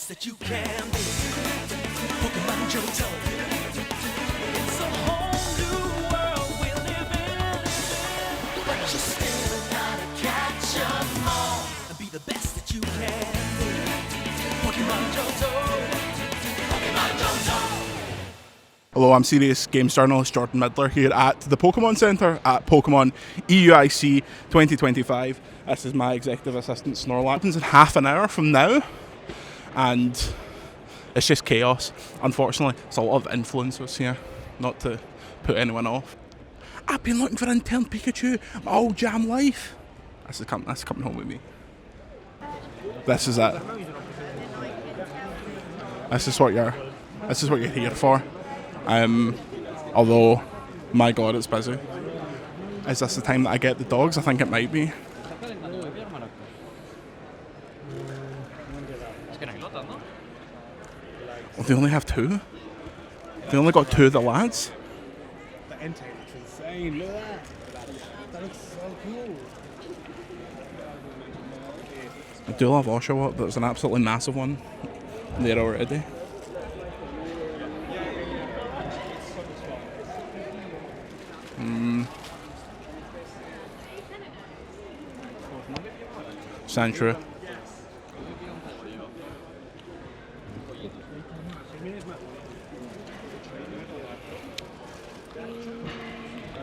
best that you can be. Pokemon Johto. It's a whole new world we live in. But you still gotta catch 'em all and be the best that you can be. Pokemon Johto. Pokemon Johto. Hello, I'm serious games journalist Jordan Midler here at the Pokemon Centre at Pokemon EUIC 2025. This is my executive assistant Snorlax. It happens in half an hour from now, and it's just chaos. Unfortunately, there's a lot of influencers here, not to put anyone off. I've been looking for intern Pikachu my whole jam life. This is coming home with me. This is it. This is what you're here for. Although, my God, it's busy. Is this the time that I get the dogs? I think it might be. Oh, they only have two? They only got two of the lads? The intake looks insane, look at that. That looks so cool. I do love Oshawott, but there's an absolutely massive one there already. Sandshrew.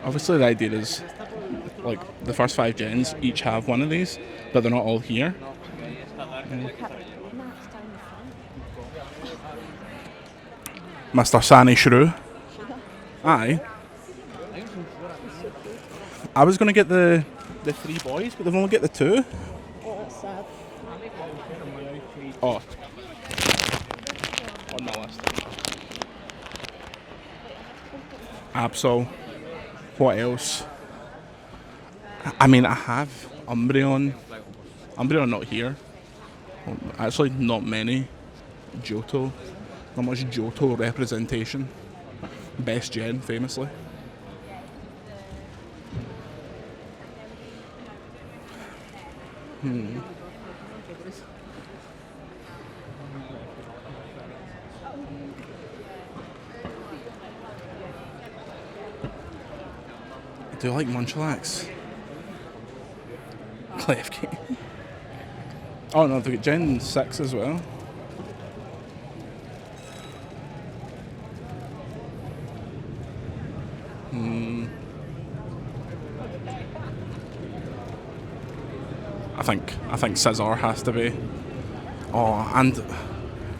Obviously the idea is, like, the first 5 gens each have one of these, but they're not all here. Mr. Sunny Shrew. Aye. I was going to get the 3 boys, but they've only got the 2. Oh, that's sad. Oh. On my list. Absol. What else? I mean, I have Umbreon. Umbreon not here. Actually, not many. Johto. Not much Johto representation. Best gen, famously. Do you like Munchlax? Klefki. Oh no, they've got Gen 6 as well. I think Scizor has to be. Oh, and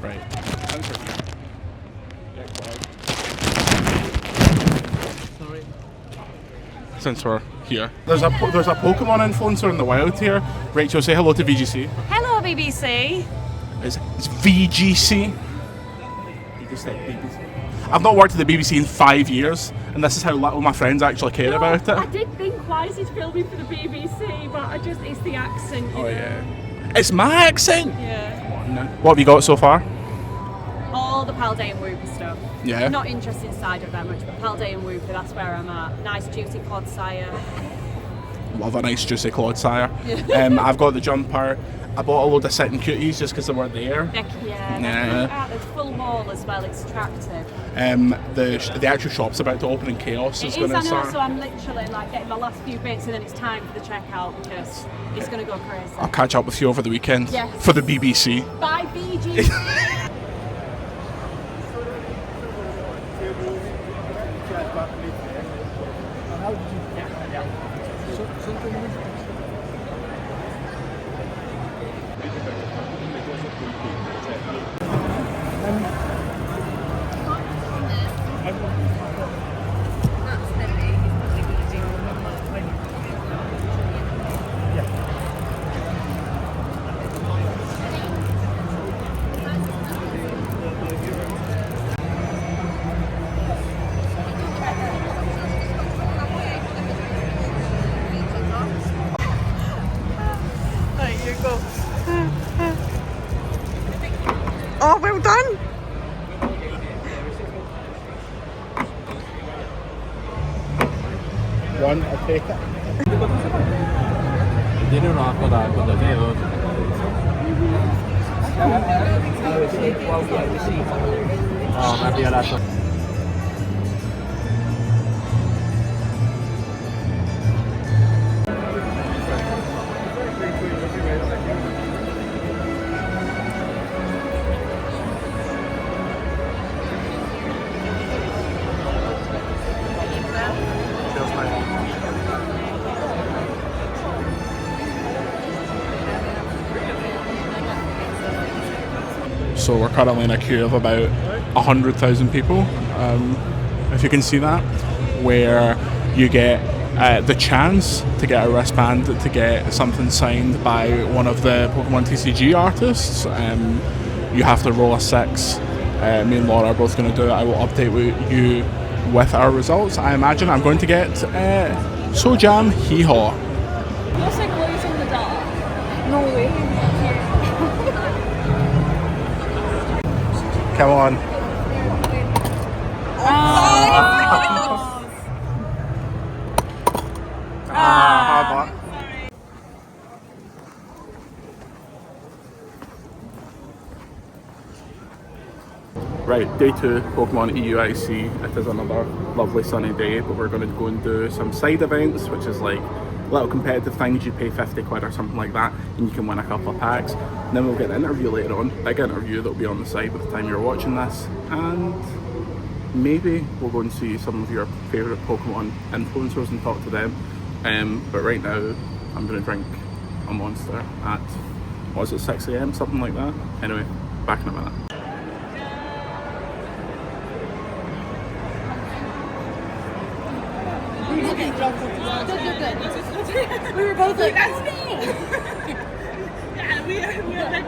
right. Since we're here, there's a Pokemon influencer in the wild here. Rachel, say hello to VGC. Hello, BBC. It's VGC. You just said BBC. I've not worked at the BBC in 5 years, and this is how little my friends actually care about it. I did think, why is he filming for the BBC? But it's the accent. You know? Yeah. It's my accent. Yeah. What have you got so far? All the Palday and Whooper stuff. Yeah. Not interested inside of that much, but Palday and Whooper, that's where I'm at. Nice juicy Clodsire. Love a nice juicy Clodsire. I've got the jumper. I bought a load of sitting cuties just because they were there. Yeah. There's full wall as well. It's attractive. The actual shop's about to open and Chaos is going to start. So I'm literally like getting my last few bits and then it's time for the checkout because it's going to go crazy. I'll catch up with you over the weekend. Yes. For the BBC. Bye, BG. Oh, well done. One, I'll take it. Dinner after that, but the day World EUIC. Oh, me ha violato. So we're currently in a queue of about 100,000 people, if you can see that, where you get the chance to get a wristband to get something signed by one of the Pokemon TCG artists. You have to roll a 6. Me and Laura are both going to do it. I will update you with our results. I imagine I'm going to get Sojam Hee-Haw. Looks like glows in the dark. No way. Come on. Right, day 2, Pokemon EUIC. It is another lovely sunny day, but we're going to go and do some side events, which is like little competitive things. You pay 50 quid or something like that, and you can win a couple of packs. And then we'll get an interview later on, big interview that'll be on the side by the time you're watching this. And maybe we'll go and see some of your favourite Pokemon influencers and talk to them. But right now, I'm going to drink a Monster at, what is it, 6 AM, something like that? Anyway, back in a minute. Good. We were both like, that's me! Yeah, we are like,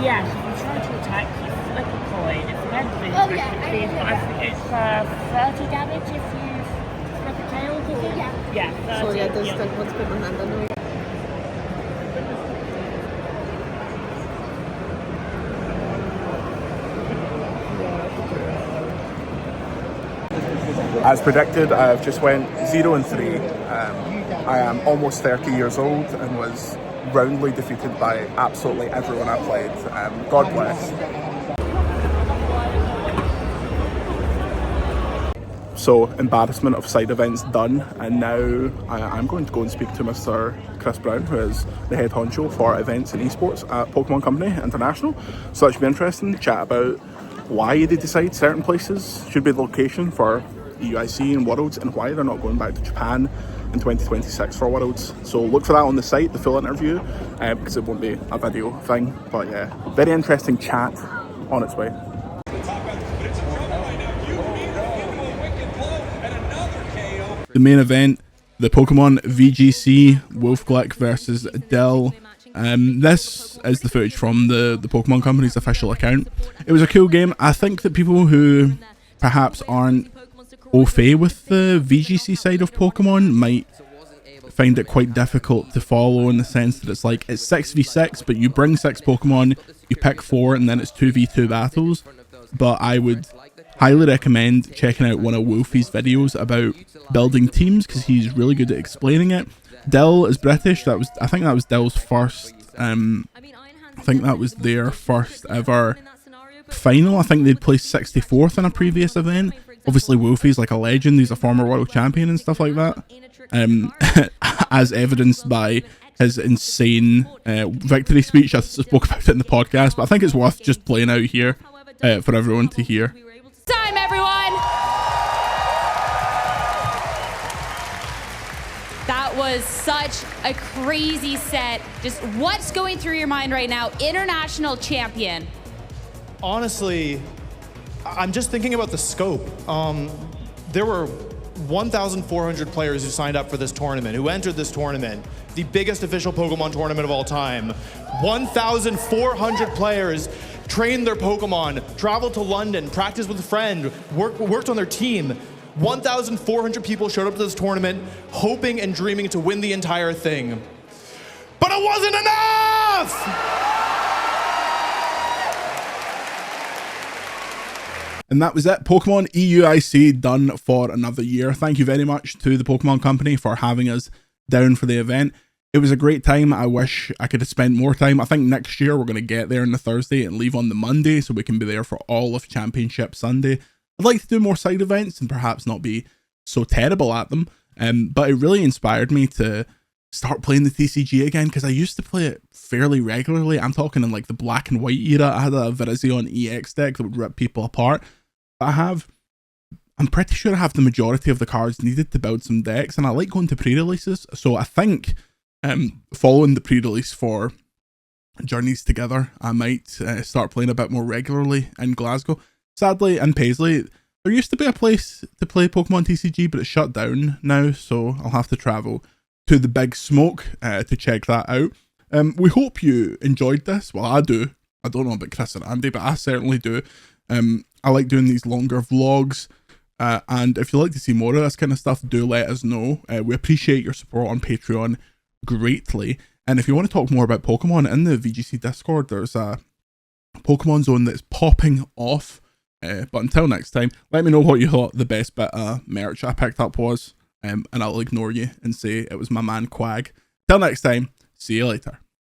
yes, if you try to attack, you flip a coin. If you don't lose, it's 30 damage if you flip a tail. Yeah, 30. So yeah, there's like what's going on under. As predicted, I've just went 0-3. I am almost 30 years old and was roundly defeated by absolutely everyone I played. God bless. So, embarrassment of side events done, and now I'm going to go and speak to Mr. Chris Brown, who is the head honcho for events and esports at Pokemon Company International. So that should be interesting to chat about why they decide certain places should be the location for EUIC and Worlds, and why they're not going back to Japan in 2026 for Worlds. So look for that on the site, the full interview, because it won't be a video thing. But yeah, very interesting chat on its way. The main event, the Pokemon VGC, Wolfglick versus Dill. This is the footage from the Pokemon Company's official account. It was a cool game. I think that people who perhaps aren't au fait with the VGC side of Pokemon might find it quite difficult to follow, in the sense that it's like, it's 6v6, but you bring 6 Pokemon, you pick 4, and then it's 2v2 battles. But I would highly recommend checking out one of Wolfie's videos about building teams, because he's really good at explaining it. Dill is British. I think that was Dill's first, I think that was their first ever final. I think they'd placed 64th in a previous event. Obviously Wolfie's like a legend, he's a former world champion and stuff like that, as evidenced by his insane victory speech. I spoke about it in the podcast, but I think it's worth just playing out here for everyone to hear. Time, everyone! That was such a crazy set. Just what's going through your mind right now? International champion. Honestly, I'm just thinking about the scope. There were 1,400 players who signed up for this tournament, who entered this tournament, the biggest official Pokemon tournament of all time. 1,400 players trained their Pokemon, traveled to London, practiced with a friend, worked on their team. 1,400 people showed up to this tournament hoping and dreaming to win the entire thing. But it wasn't enough! And that was it. Pokemon EUIC done for another year. Thank you very much to the Pokemon Company for having us down for the event. It was a great time. I wish I could have spent more time. I think next year we're going to get there on the Thursday and leave on the Monday so we can be there for all of Championship Sunday. I'd like to do more side events and perhaps not be so terrible at them. But it really inspired me to start playing the TCG again, because I used to play it fairly regularly. I'm talking in like the black and white era. I had a Virizion EX deck that would rip people apart. But I'm pretty sure I have the majority of the cards needed to build some decks, and I like going to pre-releases. So I think following the pre-release for Journeys Together, I might start playing a bit more regularly in Glasgow. Sadly, in Paisley, there used to be a place to play Pokemon TCG, but it's shut down now, so I'll have to travel to the Big Smoke to check that out. We hope you enjoyed this. Well, I do. I don't know about Chris and Andy, but I certainly do. I like doing these longer vlogs, and if you'd like to see more of this kind of stuff, do let us know. We appreciate your support on Patreon greatly. And if you want to talk more about Pokemon, in the VGC Discord, there's a Pokemon zone that's popping off. But until next time, let me know what you thought the best bit of merch I picked up was, and I'll ignore you and say it was my man Quag. Till next time, see you later.